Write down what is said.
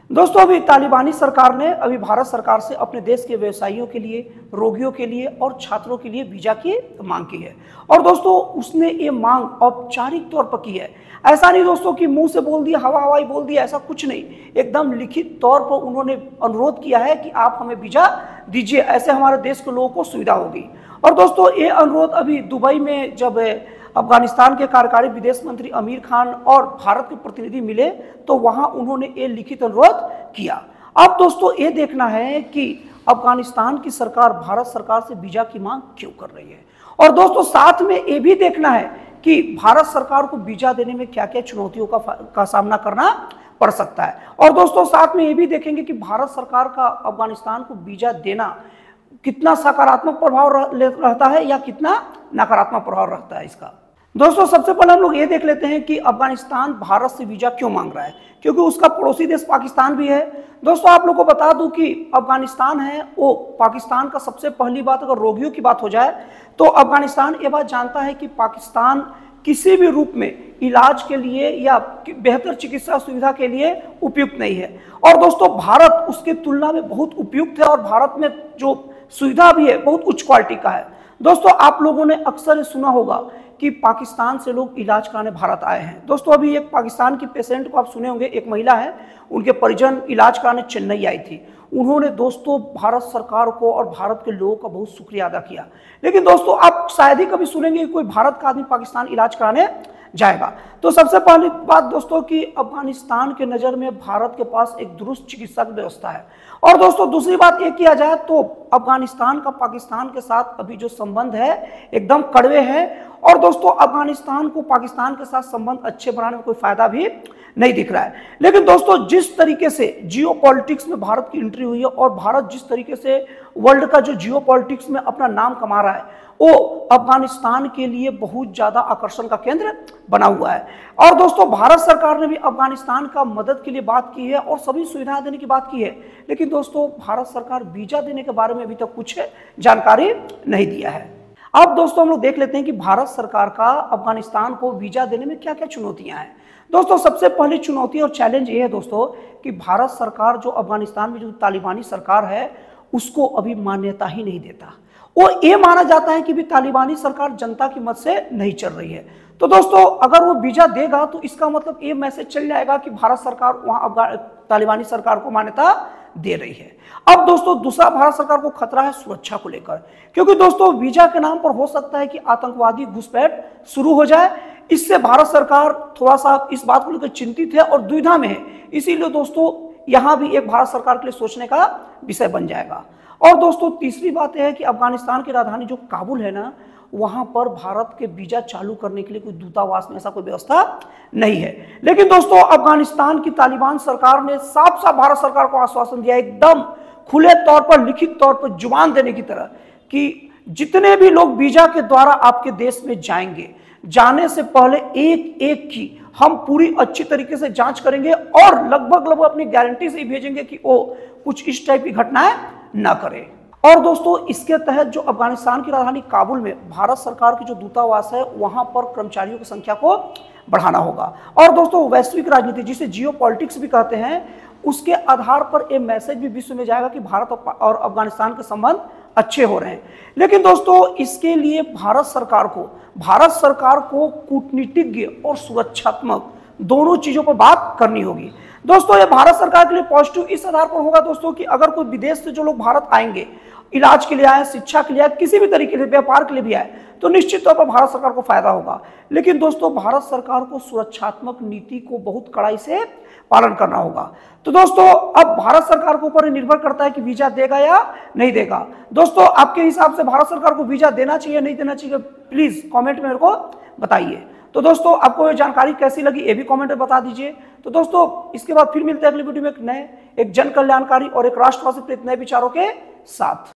दोस्तों अभी तालिबानी सरकार ने अभी भारत सरकार से अपने देश के व्यवसायियों के लिए, रोगियों के लिए और छात्रों के लिए वीजा की मांग की है। और दोस्तों उसने ये मांग औपचारिक तौर पर की है। ऐसा नहीं दोस्तों कि मुंह से बोल दिया, हवा हवाई बोल दिया, ऐसा कुछ नहीं। एकदम लिखित तौर पर उन्होंने अनुरोध किया है कि आप हमें वीजा दीजिए, ऐसे हमारे देश के लोगों को सुविधा होगी। और दोस्तों ये अनुरोध अभी दुबई में जब अफगानिस्तान के कार्यकारी विदेश मंत्री आमिर खान और भारत के प्रतिनिधि मिले तो वहां उन्होंने ये लिखित अनुरोध किया। अब दोस्तों ये देखना है कि अफगानिस्तान की सरकार भारत सरकार से वीजा की मांग क्यों कर रही है। और दोस्तों साथ में ये भी देखना है कि भारत सरकार को वीजा देने में क्या क्या चुनौतियों का सामना करना पड़ सकता है। और दोस्तों साथ में ये भी देखेंगे कि भारत सरकार का अफगानिस्तान को वीजा देना कितना सकारात्मक प्रभाव रहता है या कितना नकारात्मक प्रभाव रहता है इसका। दोस्तों सबसे पहले हम लोग ये देख लेते हैं कि अफगानिस्तान भारत से वीजा क्यों मांग रहा है, क्योंकि उसका पड़ोसी देश पाकिस्तान भी है। दोस्तों आप लोगों को बता दूं कि अफगानिस्तान है वो पाकिस्तान का सबसे पहली बात, अगर रोगियों की बात हो जाए तो अफगानिस्तान ये बात जानता है कि पाकिस्तान किसी भी रूप में इलाज के लिए या बेहतर चिकित्सा सुविधा के लिए उपयुक्त नहीं है। और दोस्तों भारत उसके तुलना में बहुत उपयुक्त है और भारत में जो सुविधा भी है बहुत उच्च क्वालिटी का है। दोस्तों आप लोगों ने अक्सर सुना होगा कि पाकिस्तान से लोग इलाज कराने भारत आए हैं। दोस्तों अभी एक पाकिस्तान की पेशेंट को आप सुने होंगे, एक महिला है, उनके परिजन इलाज कराने चेन्नई आई थी। उन्होंने दोस्तों भारत सरकार को और भारत के लोगों का बहुत शुक्रिया अदा किया। लेकिन दोस्तों आप शायद ही कभी सुनेंगे कि कोई भारत का आदमी पाकिस्तान इलाज कराने जाएगा। तो सबसे पहली बात दोस्तों कि अफगानिस्तान के नज़र में भारत के पास एक दुरुस्त चिकित्सा की व्यवस्था है। और दोस्तों दूसरी बात ये किया जाए तो अफगानिस्तान का पाकिस्तान के साथ अभी जो संबंध है एकदम कड़वे हैं। और दोस्तों अफगानिस्तान को पाकिस्तान के साथ संबंध अच्छे बनाने में कोई फायदा भी नहीं दिख रहा है। लेकिन दोस्तों जिस तरीके से जियो पॉलिटिक्स में भारत की एंट्री हुई है और भारत जिस तरीके से वर्ल्ड का जो जियो पॉलिटिक्स में अपना नाम कमा रहा है वो अफगानिस्तान के लिए बहुत ज्यादा आकर्षण का केंद्र बना हुआ है। और दोस्तों भारत सरकार ने भी अफगानिस्तान का मदद के लिए बात की है और सभी सुविधाएं देने की बात की है। लेकिन दोस्तों भारत सरकार वीजा देने के बारे में अभी तक कुछ जानकारी नहीं दिया है। अब दोस्तों हम लोग देख लेते हैं कि भारत सरकार का अफगानिस्तान को वीजा देने में क्या क्या चुनौतियां हैं। दोस्तों सबसे पहली चुनौती और चैलेंज ये है दोस्तों कि भारत सरकार जो अफगानिस्तान में जो तालिबानी सरकार है उसको अभी मान्यता ही नहीं देता। वो ये माना जाता है कि भी तालिबानी सरकार जनता की मत से नहीं चल रही है। तो दोस्तों अगर वो वीजा देगा तो इसका मतलब ये मैसेज चल जाएगा कि भारत सरकार वहां तालिबानी सरकार को मान्यता दे रही है। अब दोस्तों दूसरा भारत सरकार को खतरा है सुरक्षा को लेकर, क्योंकि दोस्तों वीजा के नाम पर हो सकता है कि आतंकवादी घुसपैठ शुरू हो जाए। इससे भारत सरकार थोड़ा सा इस बात को लेकर चिंतित है और दुविधा में है। इसीलिए दोस्तों यहां भी एक भारत सरकार के लिए सोचने का विषय बन जाएगा। और दोस्तों तीसरी बात यह है कि अफगानिस्तान की राजधानी जो काबुल है ना, वहां पर भारत के वीजा चालू करने के लिए कोई दूतावास में ऐसा कोई व्यवस्था नहीं है। लेकिन दोस्तों अफगानिस्तान की तालिबान सरकार ने साफ साफ भारत सरकार को आश्वासन दिया, एकदम खुले तौर पर लिखित तौर पर जुबान देने की तरह, कि जितने भी लोग वीजा के द्वारा आपके देश में जाएंगे जाने से पहले एक एक की हम पूरी अच्छी तरीके से जांच करेंगे और लगभग अपनी गारंटी से ही भेजेंगे कि वो कुछ इस टाइप की घटनाएं ना करें। और दोस्तों इसके तहत जो अफगानिस्तान की राजधानी काबुल में भारत सरकार की जो दूतावास है वहां पर कर्मचारियों की संख्या को बढ़ाना होगा। और दोस्तों वैश्विक राजनीति जिसे जियो पॉलिटिक्स भी कहते हैं उसके आधार पर यह मैसेज भी विश्व में जाएगा कि भारत और अफगानिस्तान के संबंध अच्छे हो रहे हैं। लेकिन दोस्तों इसके लिए भारत सरकार को कूटनीतिज्ञ और सुरक्षात्मक दोनों चीजों पर बात करनी होगी। दोस्तों ये भारत सरकार के लिए पॉजिटिव इस आधार पर होगा दोस्तों कि अगर कोई विदेश से जो लोग भारत आएंगे, इलाज के लिए आए, शिक्षा के लिए आए, किसी भी तरीके से व्यापार के लिए भी आए, तो निश्चित तौर पर भारत सरकार को फायदा होगा। लेकिन दोस्तों भारत सरकार को सुरक्षात्मक नीति को बहुत कड़ाई से पालन करना होगा। तो दोस्तों अब भारत सरकार के ऊपर निर्भर करता है कि वीजा देगा या नहीं देगा। दोस्तों आपके हिसाब से भारत सरकार को वीजा देना चाहिए नहीं देना चाहिए, प्लीज कमेंट में मेरे को बताइए। तो दोस्तों आपको ये जानकारी कैसी लगी ये भी कमेंट में बता दीजिए। तो दोस्तों इसके बाद फिर मिलते हैं अगली वीडियो में एक जन कल्याणकारी और एक राष्ट्रवादी प्रेरित नए विचारों के साथ।